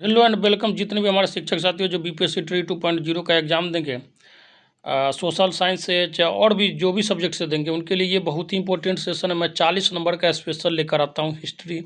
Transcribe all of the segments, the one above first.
Hello and welcome जितने भी हमारे शिक्षक साथी हो जो बीपीएससी ट्री 2.0 का एग्ज़ाम देंगे, सोशल साइंस से चाहे और भी जो भी सब्जेक्ट से देंगे उनके लिए ये बहुत ही इंपॉर्टेंट सेशन है। मैं 40 नंबर का स्पेशल लेकर आता हूँ हिस्ट्री,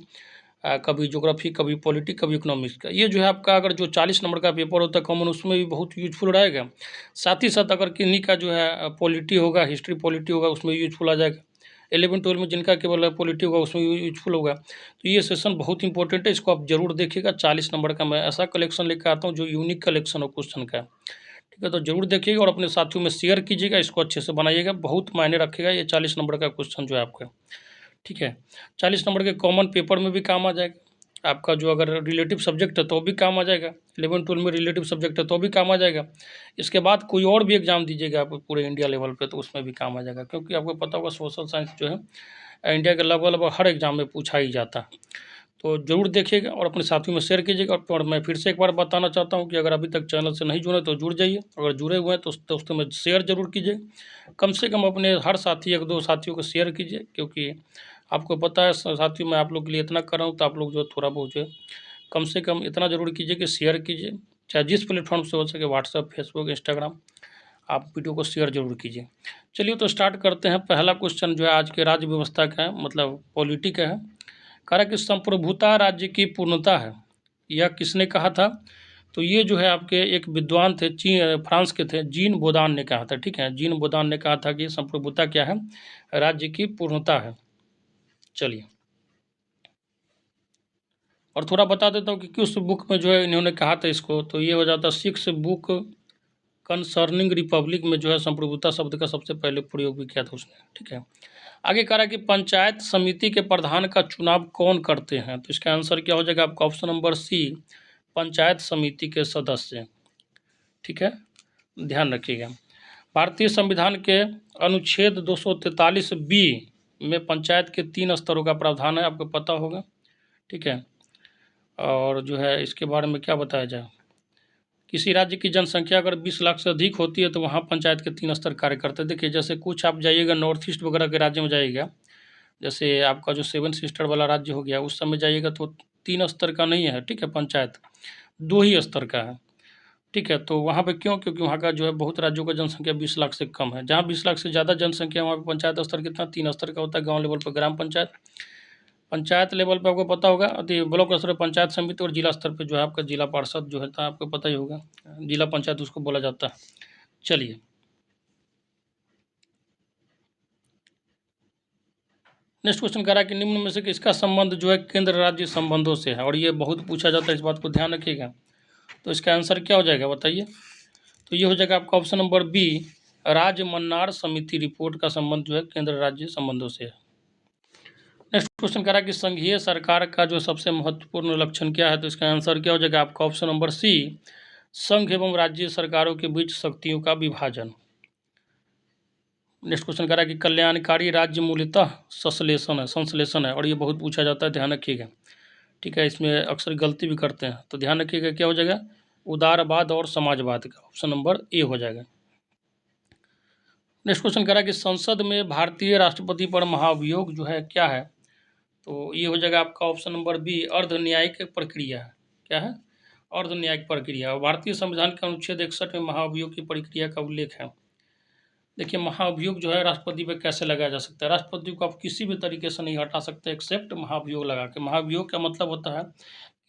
कभी ज्योग्राफी, कभी पॉलिटी, कभी इकोनॉमिक्स का। ये जो है आपका अगर जो 40 नंबर का पेपर होता है कॉमन, उसमें भी बहुत यूजफुल रहेगा। साथ ही साथ अगर किन्हीं का जो है पॉलिटी होगा, हिस्ट्री पॉलिटी होगा, उसमें यूजफुल आ जाएगा। 11-12 में जिनका केवल पॉलिटी होगा उसमें यूजफुल होगा। तो ये सेशन बहुत इंपॉर्टेंट है, इसको आप ज़रूर देखिएगा। 40 नंबर का मैं ऐसा कलेक्शन लेकर आता हूँ जो यूनिक कलेक्शन हो क्वेश्चन का। ठीक है, तो ज़रूर देखिएगा और अपने साथियों में शेयर कीजिएगा, इसको अच्छे से बनाइएगा, बहुत मायने रखेगा ये 40 नंबर का क्वेश्चन जो है आपका। ठीक है, 40 नंबर के कॉमन पेपर में भी काम आ जाएगा। आपका जो अगर रिलेटिव सब्जेक्ट है तो भी काम आ जाएगा, 11-12 में रिलेटिव सब्जेक्ट है तो भी काम आ जाएगा। इसके बाद कोई और भी एग्ज़ाम दीजिएगा आप पूरे इंडिया लेवल पे तो उसमें भी काम आ जाएगा, क्योंकि आपको पता होगा सोशल साइंस जो है इंडिया के लगभग हर एग्ज़ाम में पूछा ही जाता है। तो ज़रूर देखिएगा और अपने साथियों में शेयर कीजिएगा। और मैं फिर से एक बार बताना चाहता हूँ कि अगर अभी तक चैनल से नहीं जुड़े तो जुड़ जाइए, अगर जुड़े हुए हैं तो दोस्तों में शेयर ज़रूर कीजिए। कम से कम अपने हर साथी 1-2 साथियों को शेयर कीजिए, क्योंकि आपको पता है साथियों मैं आप लोग के लिए इतना कर रहा हूँ, तो आप लोग जो थोड़ा बहुत जो है कम से कम इतना ज़रूर कीजिए कि शेयर कीजिए, चाहे जिस प्लेटफॉर्म से हो सके, व्हाट्सएप, फेसबुक, इंस्टाग्राम, आप वीडियो को शेयर जरूर कीजिए। चलिए तो स्टार्ट करते हैं। पहला क्वेश्चन जो है आज के राज्य व्यवस्था का है, मतलब पॉलिटी का है। कह रहा है कि संप्रभुता राज्य की पूर्णता है, यह किसने कहा था? तो ये जो है आपके एक विद्वान थे, फ्रांस के थे, जीन बोदान ने कहा था। ठीक है, जीन बोदान ने कहा था कि संप्रभुता क्या है? राज्य की पूर्णता है। चलिए, और थोड़ा बता देता हूँ कि किस बुक में जो है इन्होंने कहा था इसको। तो ये हो जाता है 6 बुक कंसर्निंग रिपब्लिक में जो है संप्रभुता शब्द का सबसे पहले प्रयोग भी किया था उसने। ठीक है, आगे कह रहा है कि पंचायत समिति के प्रधान का चुनाव कौन करते हैं? तो इसका आंसर क्या हो जाएगा आपका? ऑप्शन नंबर सी, पंचायत समिति के सदस्य। ठीक है, ध्यान रखिएगा। भारतीय संविधान के अनुच्छेद 243 बी में पंचायत के 3 स्तरों का प्रावधान है, आपको पता होगा। ठीक है, और जो है इसके बारे में क्या बताया जाए, किसी राज्य की जनसंख्या अगर 20 लाख से अधिक होती है तो वहाँ पंचायत के 3 स्तर कार्य करते हैं। देखिए, जैसे कुछ आप जाइएगा नॉर्थ ईस्ट वगैरह के राज्य में जाइएगा, जैसे आपका जो 7 सिस्टर वाला राज्य हो गया, उस समय जाइएगा तो 3 स्तर का नहीं है। ठीक है, पंचायत 2 ही स्तर का है। ठीक है, तो वहाँ पे क्यों? क्योंकि वहाँ का जो है बहुत राज्यों का जनसंख्या 20 लाख से कम है। जहाँ 20 लाख से ज़्यादा जनसंख्या वहाँ पे पंचायत स्तर कितना? 3 स्तर का होता है। गाँव लेवल पर ग्राम पंचायत, पंचायत लेवल पे आपको पता होगा, अति ब्लॉक स्तर पर पंचायत समिति, और जिला स्तर पे जो है आपका जिला पार्षद जो है आपको पता ही होगा, जिला पंचायत उसको बोला जाता है। चलिए, नेक्स्ट क्वेश्चन कह रहा है कि निम्न में से किसका संबंध जो है केंद्र राज्य संबंधों से है? और ये बहुत पूछा जाता है, इस बात को ध्यान रखिएगा। तो इसका आंसर क्या हो जाएगा बताइए? तो ये हो जाएगा आपका ऑप्शन नंबर बी, राज्य मन्नार समिति रिपोर्ट का संबंध जो है केंद्र राज्य संबंधों से है। नेक्स्ट क्वेश्चन कह रहा है कि संघीय सरकार का जो सबसे महत्वपूर्ण लक्षण क्या है? तो इसका आंसर क्या हो जाएगा आपका? ऑप्शन नंबर सी, संघ एवं राज्य सरकारों के बीच शक्तियों का विभाजन। नेक्स्ट क्वेश्चन कह रहा है कि कल्याणकारी राज्य मूलतः संश्लेषण है, और ये बहुत पूछा जाता है, ध्यान रखिएगा। ठीक है, इसमें अक्सर गलती भी करते हैं, तो ध्यान रखिएगा क्या हो जाएगा? उदारवाद और समाजवाद का ऑप्शन नंबर ए हो जाएगा। नेक्स्ट क्वेश्चन कह रहा है कि संसद में भारतीय राष्ट्रपति पर महाभियोग जो है क्या है? तो ये हो जाएगा आपका ऑप्शन नंबर बी, अर्ध न्यायिक प्रक्रिया है। क्या है? अर्ध न्यायिक प्रक्रिया। भारतीय संविधान के अनुच्छेद 61 में महाभियोग की प्रक्रिया का उल्लेख है। देखिए, महाभियोग जो है राष्ट्रपति पे कैसे लगाया जा सकता है? राष्ट्रपति को आप किसी भी तरीके से नहीं हटा सकते एक्सेप्ट महाभियोग लगा के। महाभियोग का मतलब होता है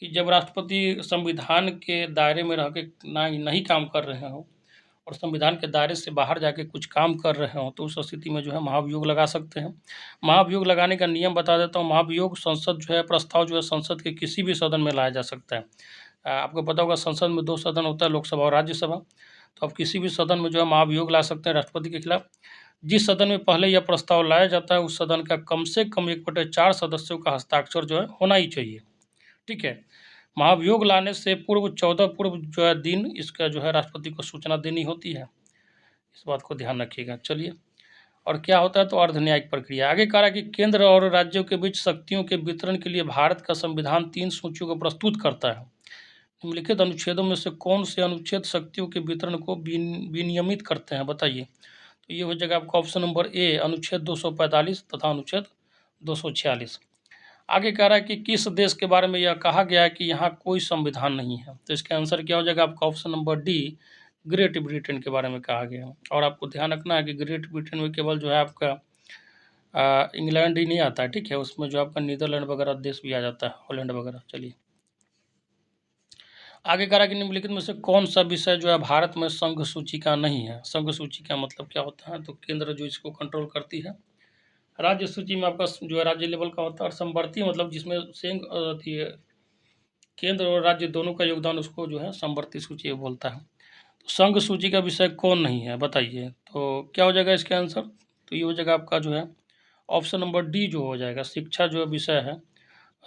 कि जब राष्ट्रपति संविधान के दायरे में रह के नहीं काम कर रहे हों और संविधान के दायरे से बाहर जाके कुछ काम कर रहे हों, तो उस स्थिति में जो है महाभियोग लगा सकते हैं। महाभियोग लगाने का नियम बता देता हूँ। महाभियोग संसद जो है प्रस्ताव जो है संसद के किसी भी सदन में लाया जा सकता है। आपको पता होगा संसद में 2 सदन होता है, लोकसभा और राज्यसभा। तो आप किसी भी सदन में जो है महाभियोग ला सकते हैं राष्ट्रपति के खिलाफ। जिस सदन में पहले यह प्रस्ताव लाया जाता है उस सदन का कम से कम 1/4 सदस्यों का हस्ताक्षर जो है होना ही चाहिए। ठीक है, महाभियोग लाने से पूर्व 14 पूर्व जो है दिन इसका जो है राष्ट्रपति को सूचना देनी होती है, इस बात को ध्यान रखिएगा। चलिए, और क्या होता है? तो अर्ध न्यायिक प्रक्रिया। आगे कह रहा है कि केंद्र और राज्यों के बीच शक्तियों के वितरण के लिए भारत का संविधान 3 सूचियों को प्रस्तुत करता है। निम्नलिखित अनुच्छेदों में से कौन से अनुच्छेद शक्तियों के वितरण को विनियमित करते हैं? बताइए। तो ये हो जाएगा आपका ऑप्शन नंबर ए, अनुच्छेद 245 तथा अनुच्छेद 246। आगे कह रहा है कि किस देश के बारे में यह कहा गया है कि यहाँ कोई संविधान नहीं है, तो इसका आंसर क्या हो जाएगा आपका option number D, great Britain के बारे में कहा गया है। और आपको ध्यान रखना है कि ग्रेट ब्रिटेन में केवल जो है आपका इंग्लैंड ही नहीं आता है, ठीक है, उसमें जो आपका नीदरलैंड वगैरह देश भी आ जाता है, हॉलैंड वगैरह। चलिए आगे कह रहा है कि निम्नलिखित में से कौन सा विषय जो है भारत में संघ सूची का नहीं है। संघ सूची का मतलब क्या होता है, तो केंद्र जो इसको कंट्रोल करती है। राज्य सूची में आपका जो है राज्य लेवल का होता है, और समवर्ती मतलब जिसमें केंद्र और राज्य दोनों का योगदान, उसको जो है समवर्ती सूची बोलता है। तो संघ सूची का विषय कौन नहीं है बताइए, तो क्या हो जाएगा इसका आंसर, तो ये हो जाएगा आपका जो है ऑप्शन नंबर डी जो हो जाएगा, शिक्षा जो विषय है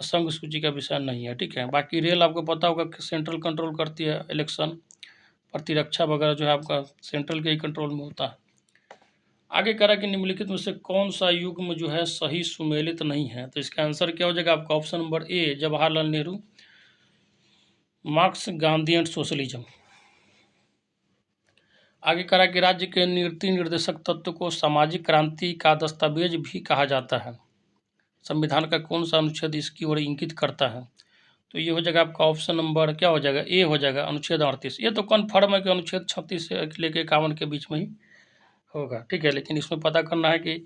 संघ सूची का विषय नहीं है, ठीक है। बाकी रेल आपको पता होगा कि सेंट्रल कंट्रोल करती है, इलेक्शन प्रतिरक्षा वगैरह जो है आपका सेंट्रल के ही कंट्रोल में होता है। आगे कह रहा है कि निम्नलिखित में से कौन सा युग्म जो है सही सुमेलित नहीं है, तो इसका आंसर क्या हो जाएगा आपका option number A, Jawaharlal Nehru, marks, Gandhi and socialism. आगे कह रहा है कि राज्य के नीति निर्देशक तत्व को सामाजिक क्रांति का दस्तावेज भी कहा जाता है। संविधान का कौन सा अनुच्छेद इसकी ओर इंगित करता है, तो ये हो जाएगा आपका ऑप्शन नंबर क्या हो जाएगा, ए हो जाएगा, अनुच्छेद 38। ये तो कन्फर्म है कि अनुच्छेद 36 से लेकर 51 के बीच में ही होगा, ठीक है, लेकिन इसमें पता करना है कि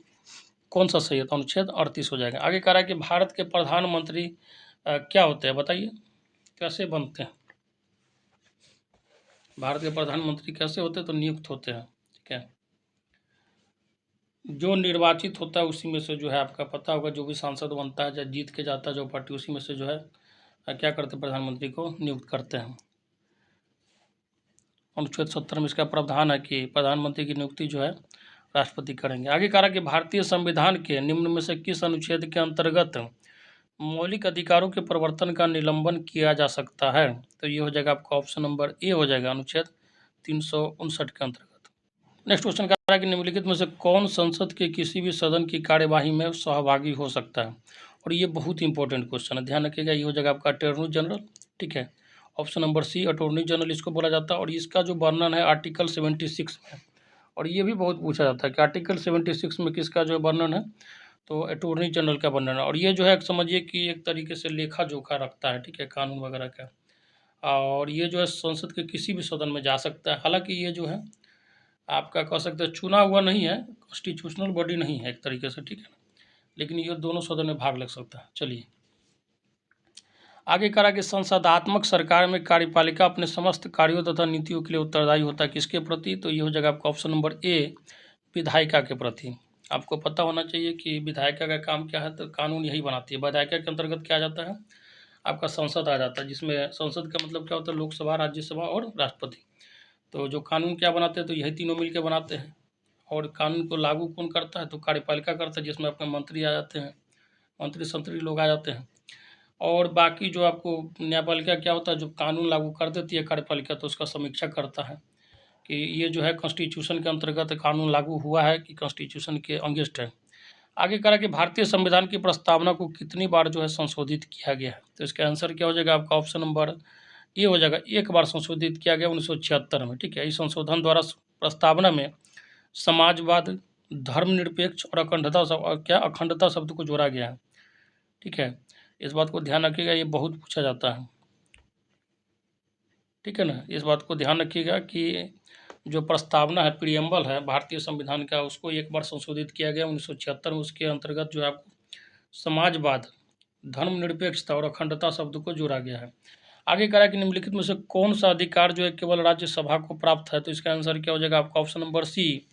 कौन सा सही है, तो अनुच्छेद 38 हो जाएगा। आगे कह रहा है कि भारत के प्रधानमंत्री क्या होते हैं बताइए, कैसे बनते हैं भारत के प्रधानमंत्री, कैसे होते हैं, तो नियुक्त होते हैं, ठीक है। जो निर्वाचित होता है उसी में से जो है आपका पता होगा, जो भी सांसद बनता है या जीत के जाता है जो पार्टी, उसी में से जो है क्या करते हैं, प्रधानमंत्री को नियुक्त करते हैं। अनुच्छेद 70 में इसका प्रावधान है कि प्रधानमंत्री की नियुक्ति जो है राष्ट्रपति करेंगे। आगे कहा कि भारतीय संविधान के निम्न में से किस अनुच्छेद के अंतर्गत मौलिक अधिकारों के प्रवर्तन का निलंबन किया जा सकता है, तो ये हो जाएगा आपका ऑप्शन नंबर ए हो जाएगा, अनुच्छेद 359 के अंतर्गत। नेक्स्ट क्वेश्चन कह रहा है कि निम्नलिखित में से कौन संसद के किसी भी सदन की कार्यवाही में सहभागी हो सकता है, और ये बहुत इंपॉर्टेंट क्वेश्चन है, ध्यान रखिएगा। ये हो जाएगा आपका अटॉर्नी जनरल, ठीक है, option number C, attorney general इसको बोला जाता है। और इसका जो वर्णन है आर्टिकल 76 में, और ये भी बहुत पूछा जाता है कि आर्टिकल 76 में किसका जो वर्णन है, तो अटॉर्नी जनरल का वर्णन है। और ये जो है समझिए कि एक तरीके से लेखा जोखा रखता है, ठीक है, कानून वगैरह का। और ये जो है संसद के किसी भी सदन में जा सकता है। हालांकि ये जो है आपका कह सकते हैं चुना हुआ नहीं है, कॉन्स्टिट्यूशनल बॉडी नहीं है एक तरीके से, ठीक है, लेकिन ये दोनों सदन में भाग ले सकता है। चलिए आगे करा कि संसदात्मक सरकार में कार्यपालिका अपने समस्त कार्यों तथा नीतियों के लिए उत्तरदायी होता है किसके प्रति, तो ये हो जाएगा आपका ऑप्शन नंबर ए, विधायिका के प्रति। आपको पता होना चाहिए कि विधायिका का काम क्या है, तो कानून यही बनाती है। विधायिका के अंतर्गत क्या आ जाता है, आपका संसद आ जाता है, जिसमें संसद का मतलब क्या होता है, लोकसभा, राज्यसभा और राष्ट्रपति। तो जो कानून क्या बनाते हैं, तो यही तीनों मिलकर बनाते हैं। और कानून को लागू कौन करता है, तो कार्यपालिका करता है, जिसमें अपने मंत्री आ जाते हैं, मंत्री संतरी लोग आ जाते हैं। और बाकी जो आपको न्यायपालिका क्या होता है, जो कानून लागू कर देती है कार्यपालिका, तो उसका समीक्षा करता है कि ये जो है कॉन्स्टिट्यूशन के अंतर्गत कानून लागू हुआ है कि कॉन्स्टिट्यूशन के अगेंस्ट है। आगे करा कि भारतीय संविधान की प्रस्तावना को कितनी बार जो है संशोधित किया गया है, तो इसका आंसर क्या हो जाएगा आपका ऑप्शन नंबर ए हो जाएगा, एक बार संशोधित किया गया 1976 में, ठीक है। इस संशोधन द्वारा प्रस्तावना में समाजवाद, धर्मनिरपेक्ष और अखंडता शब्द को जोड़ा गया है, ठीक है। इस बात को ध्यान रखिएगा, ये बहुत पूछा जाता है, ठीक है ना। इस बात को ध्यान रखिएगा कि जो प्रस्तावना है, प्रियम्बल है भारतीय संविधान का, उसको एक बार संशोधित किया गया 1976 में। उसके अंतर्गत जो है आपको समाजवाद, धर्मनिरपेक्षता और अखंडता शब्द को जोड़ा गया है। आगे करा कि निम्नलिखित में से कौन सा अधिकार जो है केवल राज्यसभा को प्राप्त है, तो इसका आंसर क्या हो जाएगा आपका ऑप्शन नंबर सी,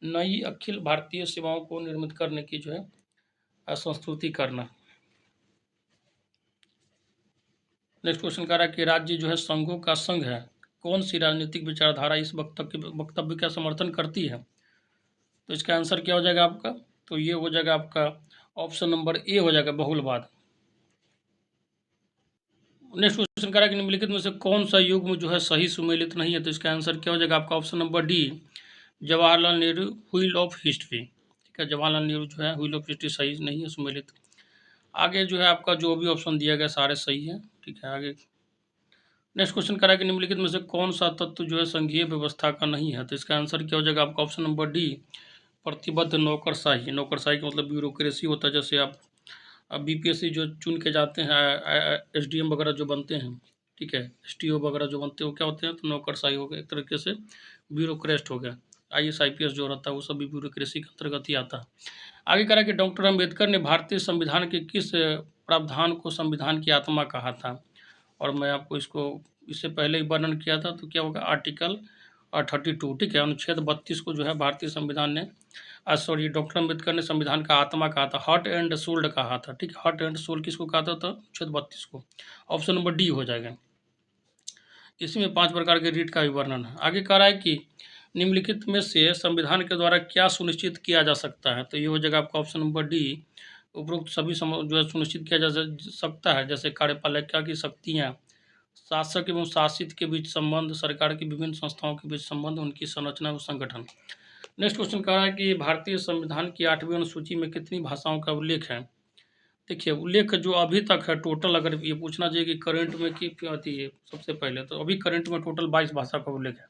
नई अखिल भारतीय सेवाओं को निर्मित करने की जो है संस्तुति करना। नेक्स्ट क्वेश्चन कह रहा है कि राज्य जो है संघों का संघ है, कौन सी राजनीतिक विचारधारा इस वक्तव्य का समर्थन करती है, तो इसका आंसर क्या हो जाएगा आपका, तो ये हो जाएगा आपका ऑप्शन नंबर ए हो जाएगा, बहुलवाद। नेक्स्ट क्वेश्चन कह रहा है कि निम्नलिखित में से कौन सा युग्म जो है सही सुमेलित नहीं है, तो इसका आंसर क्या हो जाएगा आपका option number D, Jawaharlal Nehru wheel of history, ठीक है। जवाहरलाल नेहरू जो है व्हील ऑफ हिस्ट्री सही नहीं है, सुमेलित। आगे जो है आपका जो भी ऑप्शन दिया गया सारे सही है, ठीक है। आगे नेक्स्ट क्वेश्चन करा कि निम्नलिखित में से कौन सा तत्व जो है संघीय व्यवस्था का नहीं है, तो इसका आंसर क्या हो जाएगा आपका ऑप्शन नंबर डी, प्रतिबद्ध नौकरशाही। नौकरशाही का मतलब ब्यूरोक्रेसी होता है, जैसे आप बीपीएससी जो चुन के जाते हैं, एसडीएम वगैरह जो बनते हैं, ठीक है, एसटीओ वगैरह जो बनते हैं वो क्या होते हैं, तो नौकरशाही हो गया, एक तरीके से ब्यूरोक्रेस्ट हो गया। आईएएस आईपीएस जो रहता है वो सब भी ब्यूरोक्रेसी के अंतर्गत ही आता है। आगे कह रहा है कि डॉक्टर अम्बेडकर ने भारतीय संविधान के किस प्रावधान को संविधान की आत्मा कहा था? और मैं आपको इसको इससे पहले ही वर्णन किया था, तो क्या होगा, आर्टिकल 32, ठीक है, अनुच्छेद 32 को जो है भारतीय संविधान ने सॉरी डॉक्टर अम्बेडकर ने संविधान का आत्मा कहा था, हार्ट एंड सोल्ड कहा था, ठीक है, हार्ट एंड सोल किसको कहा था? तो अनुच्छेद 32 को। ऑप्शन नंबर डी हो जाएगा। इसमें 5 प्रकार के रीट का भी वर्णन है। आगे कह रहा है कि निम्नलिखित में से संविधान के द्वारा क्या सुनिश्चित किया जा सकता है? तो ये हो जाएगा आपका ऑप्शन नंबर डी। उपरोक्त सभी जो है सुनिश्चित किया जा सकता है, जैसे कार्यपालिका की शक्तियाँ, शासक एवं शासित के बीच संबंध, सरकार की विभिन्न संस्थाओं के बीच संबंध, उनकी संरचना व संगठन। नेक्स्ट क्वेश्चन कह रहा है कि भारतीय संविधान की 8वीं अनुसूची में कितनी भाषाओं का उल्लेख है? देखिए, उल्लेख जो अभी तक है टोटल, अगर ये पूछना चाहिए कि करंट में की आती है सबसे पहले, तो अभी करंट में टोटल 22 भाषा का उल्लेख है।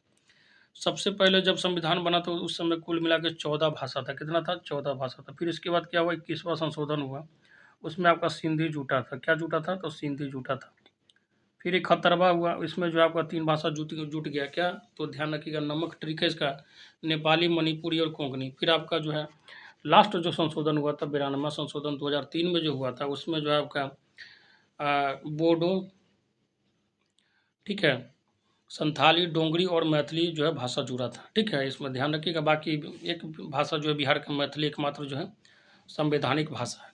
सबसे पहले जब संविधान बना तो उस समय कुल मिला के 14 भाषा था। कितना था? 14 भाषा था। फिर इसके बाद क्या हुआ, 21वां संशोधन हुआ, उसमें आपका सिंधी जुटा था। क्या जुटा था? तो सिंधी जुटा था। फिर 71वां हुआ, इसमें जो आपका 3 भाषा जुट गया। क्या? तो ध्यान रखिएगा, नमक ट्रिक है इसका, नेपाली, मणिपुरी और कोंकणी। फिर आपका जो है लास्ट जो संशोधन हुआ था, 92वां संशोधन 2003 में जो हुआ था, उसमें जो है आपका बोडो, ठीक है, संथाली, डोंगरी और मैथिली जो है भाषा जुड़ा था, ठीक है, इसमें ध्यान रखिएगा। बाकी एक भाषा जो है बिहार का मैथिली एकमात्र जो है संवैधानिक भाषा है।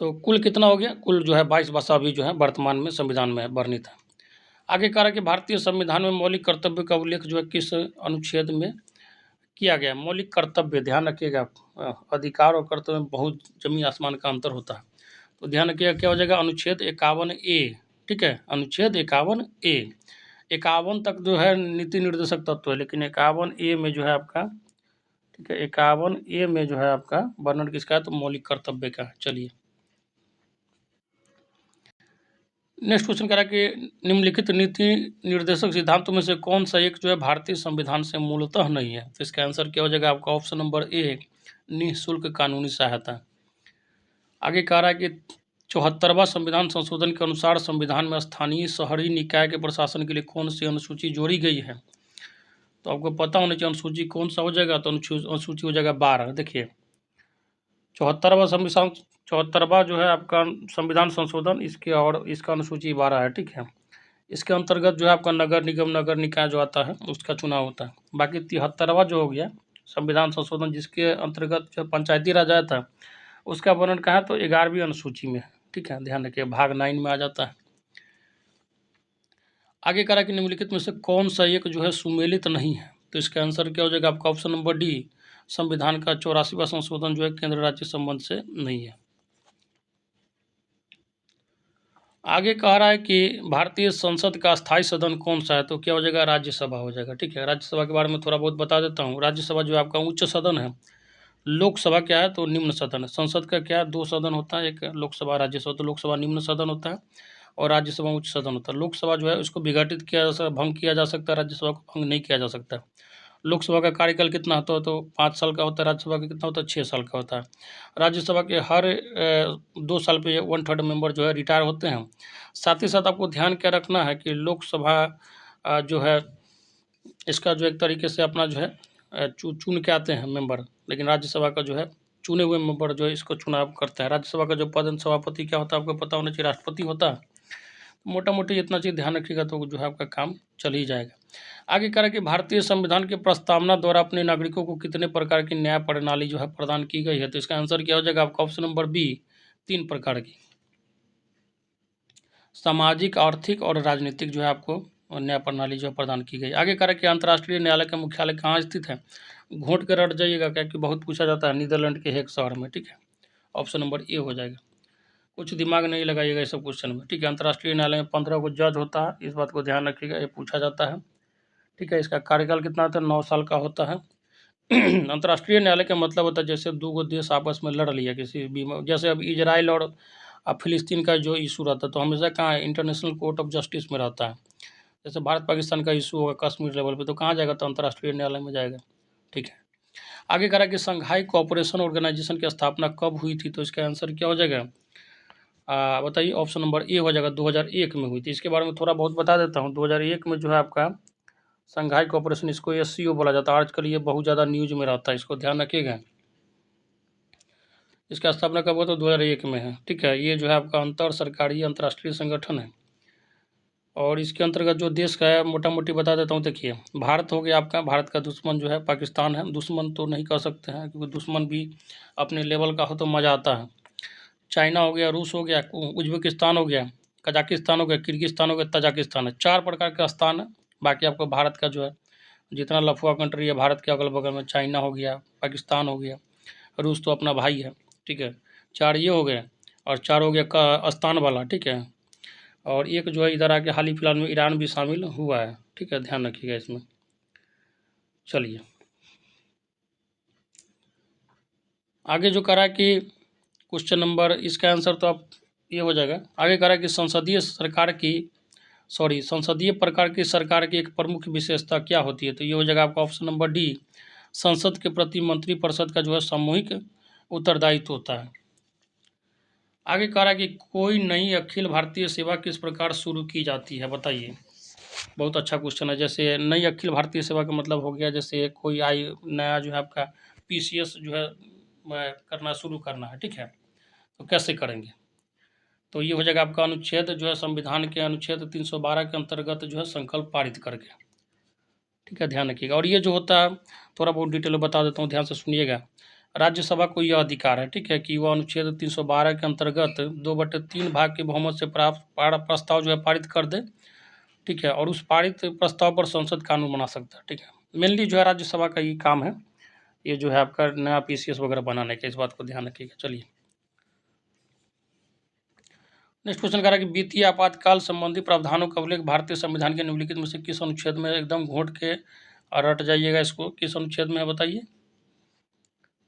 तो कुल कितना हो गया? कुल जो है 22 भाषा अभी जो है वर्तमान में संविधान में वर्णित है। आगे कह रहा है कि भारतीय संविधान में मौलिक कर्तव्य का उल्लेख जो है किस अनुच्छेद में किया गया? मौलिक कर्तव्य, ध्यान रखिएगा, अधिकार और कर्तव्य में बहुत जमीन आसमान का अंतर होता है। तो ध्यान रखिएगा, क्या हो जाएगा? अनुच्छेद 51A, ठीक है, अनुच्छेद 51A। 51 तक जो है नीति निर्देशक तत्व है, लेकिन 51A में जो है आपका, ठीक है, 51A में जो है आपका वर्णन किसका है? तो मौलिक कर्तव्य का। चलिए नेक्स्ट क्वेश्चन कह रहा है कि निम्नलिखित नीति निर्देशक सिद्धांतों में से कौन सा एक जो है भारतीय संविधान से मूलतः नहीं है? तो इसका आंसर क्या हो जाएगा आपका? ऑप्शन नंबर ए, निःशुल्क कानूनी सहायता। आगे कह रहा है कि 74वां संविधान संशोधन के अनुसार संविधान में स्थानीय शहरी निकाय के प्रशासन के लिए कौन सी अनुसूची जोड़ी गई है? तो आपको पता होना चाहिए अनुसूची कौन सा हो जाएगा। तो अनुसूची हो जाएगा 12। देखिए, 74वां जो है आपका संविधान संशोधन, इसके और इसका अनुसूची 12 है, ठीक है। इसके अंतर्गत जो है आपका नगर निगम, नगर निकाय जो आता है उसका चुनाव होता है। बाकी 73वां जो हो गया संविधान संशोधन, जिसके अंतर्गत जो पंचायती राज आया था, उसका वर्णन कहाँ है? तो 11वीं अनुसूची में, ठीक है, ध्यान रखिए, भाग 9 में आ जाता है। आगे कह रहा है कि निम्नलिखित में से कौन सा एक जो है सुमेलित नहीं है? तो इसका आंसर क्या हो जाएगा आपका? ऑप्शन नंबर डी, संविधान का 84वां संशोधन जो है केंद्र राज्य संबंध से नहीं है। आगे कह रहा है कि भारतीय संसद का स्थायी सदन कौन सा है? तो क्या हो जाएगा? राज्यसभा हो जाएगा, ठीक है। राज्यसभा के बारे में थोड़ा बहुत बता देता हूँ। राज्यसभा जो है आपका उच्च सदन है। लोकसभा क्या है? तो निम्न सदन है। संसद का क्या है? 2 सदन होता है, एक लोकसभा, राज्यसभा। तो लोकसभा निम्न सदन होता है और राज्यसभा उच्च सदन होता है। लोकसभा जो है उसको विघटित किया जा सकता, भंग किया जा सकता है, राज्यसभा को भंग नहीं किया जा सकता। लोकसभा का कार्यकाल कितना होता है? तो 5 साल का होता है। राज्यसभा का कितना होता है? 6 साल का होता है। राज्यसभा के हर 2 साल पे 1/3 मेंबर जो है रिटायर होते हैं। साथ ही साथ आपको ध्यान क्या रखना है कि लोकसभा जो है इसका जो एक तरीके से अपना जो है चुन के आते हैं मेंबर, लेकिन राज्यसभा का जो है चुने हुए मेंबर जो है इसको चुनाव करते हैं। राज्यसभा का जो पद सभापति क्या होता है आपको पता होना चाहिए, राष्ट्रपति होता है। मोटा मोटी इतना चीज़ ध्यान रखिएगा तो जो है आपका काम चल ही जाएगा। आगे कह रहा है कि भारतीय संविधान के प्रस्तावना द्वारा अपने नागरिकों को कितने प्रकार की न्याय प्रणाली जो है प्रदान की गई है? तो इसका आंसर क्या हो जाएगा आपका? ऑप्शन नंबर बी, 3 प्रकार की, सामाजिक, आर्थिक और राजनीतिक जो है आपको न्याय प्रणाली जो है प्रदान की गई। आगे कह रहा है कि अंतर्राष्ट्रीय न्यायालय का मुख्यालय कहाँ स्थित है? घोट के रट जाइएगा, क्या कि बहुत पूछा जाता है, नीदरलैंड के हेग शहर में, ठीक है। ऑप्शन नंबर ए हो जाएगा। कुछ दिमाग नहीं लगाइएगा इस सब क्वेश्चन में, ठीक है। अंतर्राष्ट्रीय न्यायालय में 15 को जज होता है, इस बात को ध्यान रखिएगा, ये पूछा जाता है, ठीक है। इसका कार्यकाल कितना होता है? 9 साल का होता है। अंतर्राष्ट्रीय न्यायालय का मतलब होता है जैसे 2 देश आपस में लड़ लिया किसी भी, जैसे अब इजराइल और फिलिस्तीन का जो इशू रहता है तो हमेशा कहाँ है? इंटरनेशनल कोर्ट ऑफ जस्टिस में रहता है। जैसे भारत पाकिस्तान का इशू होगा कश्मीर लेवल पे तो कहाँ जाएगा? तो अंतर्राष्ट्रीय न्यायालय में जाएगा, ठीक है। आगे करा कि संघाई कोऑपरेशन ऑर्गेनाइजेशन की स्थापना कब हुई थी, तो इसका आंसर क्या हो जाएगा, बताइए। ऑप्शन नंबर ए हो जाएगा, 2001 में हुई थी। इसके बारे में थोड़ा बहुत बता देता हूँ। 2001 में जो है आपका संघाई कोऑपरेशन, इसको एससीओ बोला जाता है। आजकल ये बहुत ज़्यादा न्यूज में रहता है, इसको ध्यान रखिएगा। इसका स्थापना कब हुआ, तो 2001 में है। ठीक है, ये जो है आपका अंतर सरकारी अंतर्राष्ट्रीय संगठन है। और इसके अंतर्गत जो देश का है मोटा मोटी बता देता हूँ। देखिए, भारत हो गया आपका, भारत का दुश्मन जो है पाकिस्तान है। दुश्मन तो नहीं कह सकते हैं, क्योंकि दुश्मन भी अपने लेवल का हो तो मज़ा आता है। चाइना हो गया, रूस हो गया, उज्बेकिस्तान हो गया, कजाकिस्तान हो गया, किर्गिस्तान हो गया, तजाकिस्तान है। 4 प्रकार का स्थान है। बाकी आपको भारत का जो है जितना लफुआ कंट्री है भारत के अगल बगल में, चाइना हो गया, पाकिस्तान हो गया, रूस तो अपना भाई है। ठीक है, 4 ये हो गए, और 4 हो गया का स्थान वाला। ठीक है, और एक जो है इधर आके हाल ही फिलहाल में ईरान भी शामिल हुआ है। ठीक है, ध्यान रखिएगा इसमें। चलिए आगे जो करा कि क्वेश्चन नंबर, इसका आंसर तो आप ये हो जाएगा। आगे करा कि संसदीय प्रकार की सरकार की एक प्रमुख विशेषता क्या होती है, तो ये हो जाएगा आपका ऑप्शन नंबर डी। संसद के प्रति मंत्रिपरिषद का जो है सामूहिक उत्तरदायित्व होता है। आगे कह रहा है कि कोई नई अखिल भारतीय सेवा किस प्रकार शुरू की जाती है, बताइए। बहुत अच्छा क्वेश्चन है। जैसे नई अखिल भारतीय सेवा का मतलब हो गया, जैसे कोई नया जो है आपका पीसीएस जो है करना शुरू करना है। ठीक है, तो कैसे करेंगे, तो ये हो जाएगा आपका अनुच्छेद जो है संविधान के अनुच्छेद 312 के अंतर्गत जो है संकल्प पारित करके। ठीक है, ध्यान रखिएगा। और ये जो होता है थोड़ा बहुत डिटेल में बता देता हूँ, ध्यान से सुनिएगा। राज्यसभा को यह अधिकार है, ठीक है, कि वह अनुच्छेद 312 के अंतर्गत 2/3 भाग के बहुमत से प्राप्त प्रस्ताव जो है पारित कर दे। ठीक है, और उस पारित प्रस्ताव पर संसद कानून बना सकता है। ठीक है, मेनली जो है राज्यसभा का ये काम है, ये जो है आपका नया पीसीएस वगैरह बनाने का, इस बात को ध्यान रखिएगा। चलिए नेक्स्ट क्वेश्चन कह रहा है कि वित्तीय आपातकाल संबंधी प्रावधानों का उल्लेख भारतीय संविधान के निम्नलिखित में से किस अनुच्छेद में, एकदम घोट के रट जाइएगा इसको, किस अनुच्छेद में है बताइए।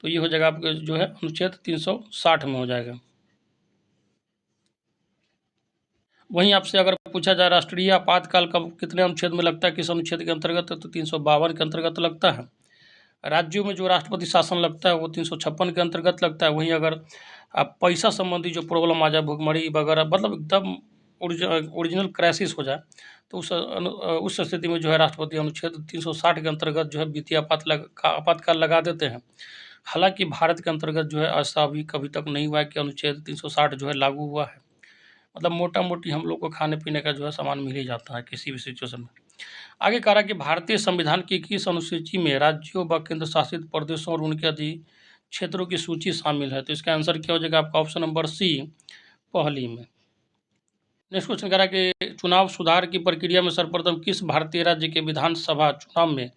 तो ये हो जाएगा आपके जो है अनुच्छेद 360 में हो जाएगा। वहीं आपसे अगर पूछा जाए राष्ट्रीय आपातकाल कब कितने अनुच्छेद में लगता है, किस अनुच्छेद के अंतर्गत, तो 352 के अंतर्गत लगता है। राज्यों में जो राष्ट्रपति शासन लगता है वो 356 के अंतर्गत लगता है। वहीं अगर आप पैसा संबंधी जो प्रॉब्लम आ जाए, भुखमरी वगैरह, मतलब एकदम ओरिजिनल क्राइसिस हो जाए, तो उस स्थिति में जो है राष्ट्रपति अनुच्छेद 360 के अंतर्गत जो है वित्तीय आपातकाल लगा देते हैं। हालांकि भारत के अंतर्गत जो है ऐसा अभी कभी तक नहीं हुआ है कि अनुच्छेद 360 जो है लागू हुआ है। मतलब मोटा मोटी हम लोग को खाने पीने का जो है सामान मिल ही जाता है किसी भी सिचुएशन में। आगे कहा कि भारतीय संविधान की किस अनुसूची में राज्यों व केंद्र शासित प्रदेशों और उनके अधि क्षेत्रों की सूची शामिल है, तो इसका आंसर क्या हो जाएगा आपका ऑप्शन नंबर सी, पहली में। नेक्स्ट क्वेश्चन कह रहा है कि चुनाव सुधार की प्रक्रिया में सर्वप्रथम किस भारतीय राज्य के विधानसभा चुनाव में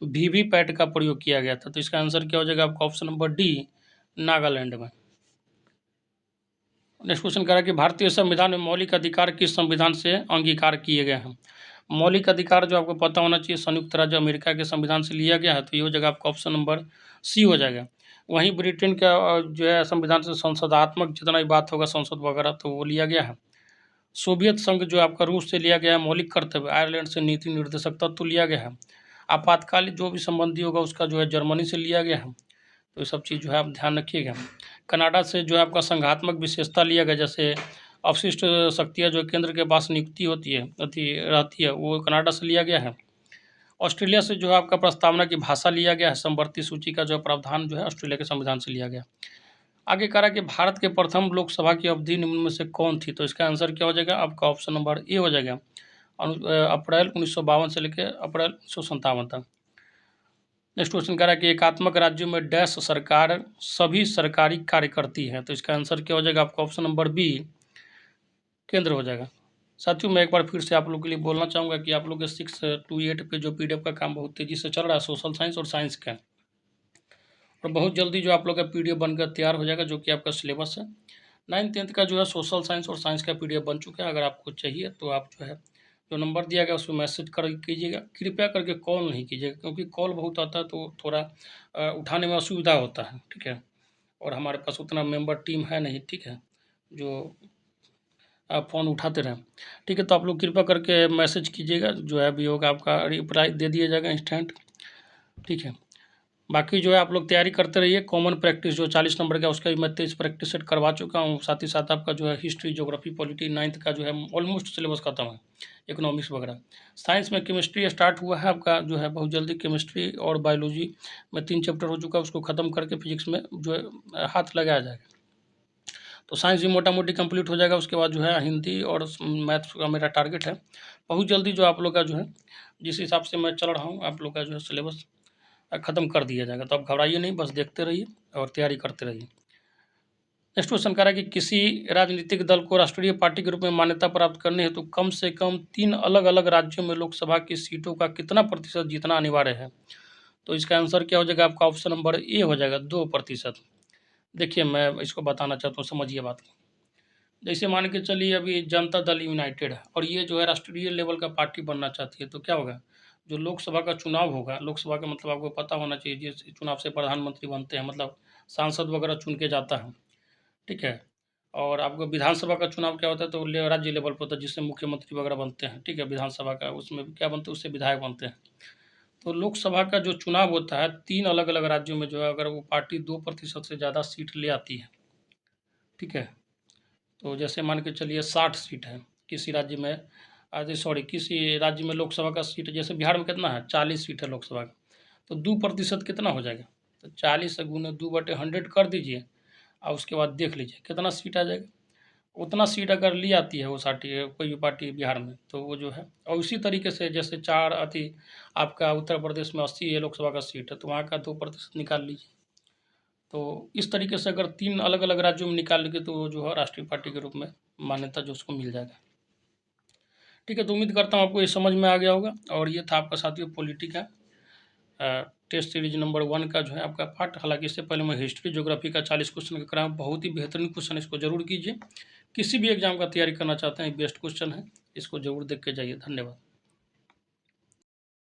वीवीपैट का प्रयोग किया गया था, तो इसका आंसर क्या हो जाएगा आपका ऑप्शन नंबर डी, नागालैंड में। नेक्स्ट क्वेश्चन कह रहा है कि भारतीय संविधान में मौलिक अधिकार किस संविधान से अंगीकार किए गए हैं। मौलिक अधिकार जो आपको पता होना चाहिए संयुक्त राज्य अमेरिका के संविधान से लिया गया है, तो ये हो जाएगा आपका ऑप्शन नंबर सी हो जाएगा। वहीं ब्रिटेन का जो है संविधान से संसदात्मक जितना भी बात होगा संसद वगैरह, तो वो लिया गया है। सोवियत संघ जो आपका रूस से लिया गया है मौलिक कर्तव्य, आयरलैंड से नीति निर्देशक तत्व लिया गया है। आपातकाल जो भी संबंधी होगा उसका जो है जर्मनी से लिया गया है। तो ये सब चीज़ जो है आप ध्यान रखिएगा। कनाडा से जो है आपका संघात्मक विशेषता लिया गया, जैसे अवशिष्ट शक्तियाँ जो केंद्र के पास नियुक्ति होती है रहती है, वो कनाडा से लिया गया है। ऑस्ट्रेलिया से जो है आपका प्रस्तावना की भाषा लिया गया है। समवर्ती सूची का जो प्रावधान जो है ऑस्ट्रेलिया के संविधान से लिया गया। आगे कह रहा है कि भारत के प्रथम लोकसभा की अवधि निम्न में से कौन थी, तो इसका आंसर क्या हो जाएगा आपका ऑप्शन नंबर ए हो जाएगा, अप्रैल 1952 से लेकर अप्रैल 1957 तक। नेक्स्ट क्वेश्चन कह रहा है कि एकात्मक राज्यों में डैश सरकार सभी सरकारी कार्य करती है, तो इसका आंसर क्या हो जाएगा आपका ऑप्शन नंबर बी, केंद्र हो जाएगा। साथियों मैं एक बार फिर से आप लोग के लिए बोलना चाहूँगा कि आप लोग के 6 to 8 पे जो पीडीएफ का काम बहुत तेज़ी से चल रहा है सोशल साइंस और साइंस का, और बहुत जल्दी जो आप लोग का पीडीएफ बनकर तैयार हो जाएगा, जो कि आपका सिलेबस है। 9th-10th का जो है सोशल साइंस और साइंस का पीडीएफ बन चुका है। अगर आपको चाहिए तो आप जो है जो नंबर दिया गया उस पर मैसेज कर कीजिएगा। कृपया करके कॉल नहीं कीजिएगा, क्योंकि कॉल बहुत आता है तो थोड़ा उठाने में असुविधा होता है। ठीक है, और हमारे पास उतना मेंबर टीम है नहीं, ठीक है, जो आप फ़ोन उठाते रहें। ठीक है, तो आप लोग कृपया करके मैसेज कीजिएगा, जो है भी होगा आपका रिप्लाई दे दिया जाएगा इंस्टेंट। ठीक है, बाकी जो है आप लोग तैयारी करते रहिए। कॉमन प्रैक्टिस जो 40 नंबर का उसका भी मैं 23 प्रैक्टिस सेट करवा चुका हूँ। साथ ही साथ आपका जो है हिस्ट्री, ज्योग्राफी, पॉलिटी 9th का जो है ऑलमोस्ट सिलेबस खत्म है, इकोनॉमिक्स वगैरह। साइंस में केमिस्ट्री स्टार्ट हुआ है आपका जो है बहुत जल्दी। केमिस्ट्री और बायोलॉजी में 3 चैप्टर हो चुका है, उसको ख़त्म करके फिजिक्स में जो है हाथ लगाया जाएगा। तो साइंस भी मोटा मोटी कंप्लीट हो जाएगा। उसके बाद जो है हिंदी और मैथ्स का मेरा टारगेट है बहुत जल्दी जो आप लोग का जो है जिस हिसाब से मैं चल रहा हूँ आप लोग का जो है सिलेबस ख़त्म कर दिया जाएगा। तो आप घबराइए नहीं, बस देखते रहिए और तैयारी करते रहिए। नेक्स्ट क्वेश्चन कह रहा है कि किसी राजनीतिक दल को राष्ट्रीय पार्टी के रूप में मान्यता प्राप्त करने हेतु कम से कम 3 अलग अलग राज्यों में लोकसभा की सीटों का कितना प्रतिशत जीतना अनिवार्य है। तो इसका आंसर क्या हो जाएगा आपका? ऑप्शन नंबर ए हो जाएगा 2%। देखिए मैं इसको बताना चाहता हूँ, समझिए बात को। जैसे मान के चलिए अभी जनता दल यूनाइटेड है और ये जो है राष्ट्रीय लेवल का पार्टी बनना चाहती है, तो क्या होगा? जो लोकसभा का चुनाव होगा, लोकसभा का मतलब आपको पता होना चाहिए जिस चुनाव से प्रधानमंत्री बनते हैं, मतलब सांसद वगैरह चुन के जाता है, ठीक है। और आपको विधानसभा का चुनाव क्या होता है, तो राज्य लेवल पर होता है जिससे मुख्यमंत्री वगैरह बनते हैं, ठीक है। विधानसभा का उसमें क्या बनते हैं, उससे विधायक बनते हैं। तो लोकसभा का जो चुनाव होता है 3 अलग अलग राज्यों में जो है अगर वो पार्टी 2% से ज़्यादा सीट ले आती है, ठीक है। तो जैसे मान के चलिए 60 सीट है किसी राज्य में, किसी राज्य में लोकसभा का सीट, जैसे बिहार में कितना है 40 सीट है लोकसभा का, तो 2% कितना हो जाएगा? तो 40 से गुने 2/100 कर दीजिए और उसके बाद देख लीजिए कितना सीट आ जाएगा। उतना सीट अगर ली आती है वो पार्टी, कोई भी पार्टी बिहार में, तो वो जो है, और उसी तरीके से जैसे आपका उत्तर प्रदेश में 80 है लोकसभा का सीट है, तो वहाँ का 2% निकाल लीजिए। तो इस तरीके से अगर 3 अलग अलग राज्यों में निकाल लेंगे तो वो जो है राष्ट्रीय पार्टी के रूप में मान्यता जो उसको मिल जाएगा, ठीक है। तो उम्मीद करता हूँ आपको ये समझ में आ गया होगा। और ये था आपका साथियों पॉलिटी का टेस्ट सीरीज नंबर 1 का जो है आपका पार्ट। हालांकि इससे पहले मैं हिस्ट्री, ज्योग्राफी का 40 क्वेश्चन का कराया, बहुत ही बेहतरीन क्वेश्चन, इसको जरूर कीजिए। किसी भी एग्जाम का तैयारी करना चाहते हैं बेस्ट क्वेश्चन है, इसको जरूर देख के जाइए। धन्यवाद।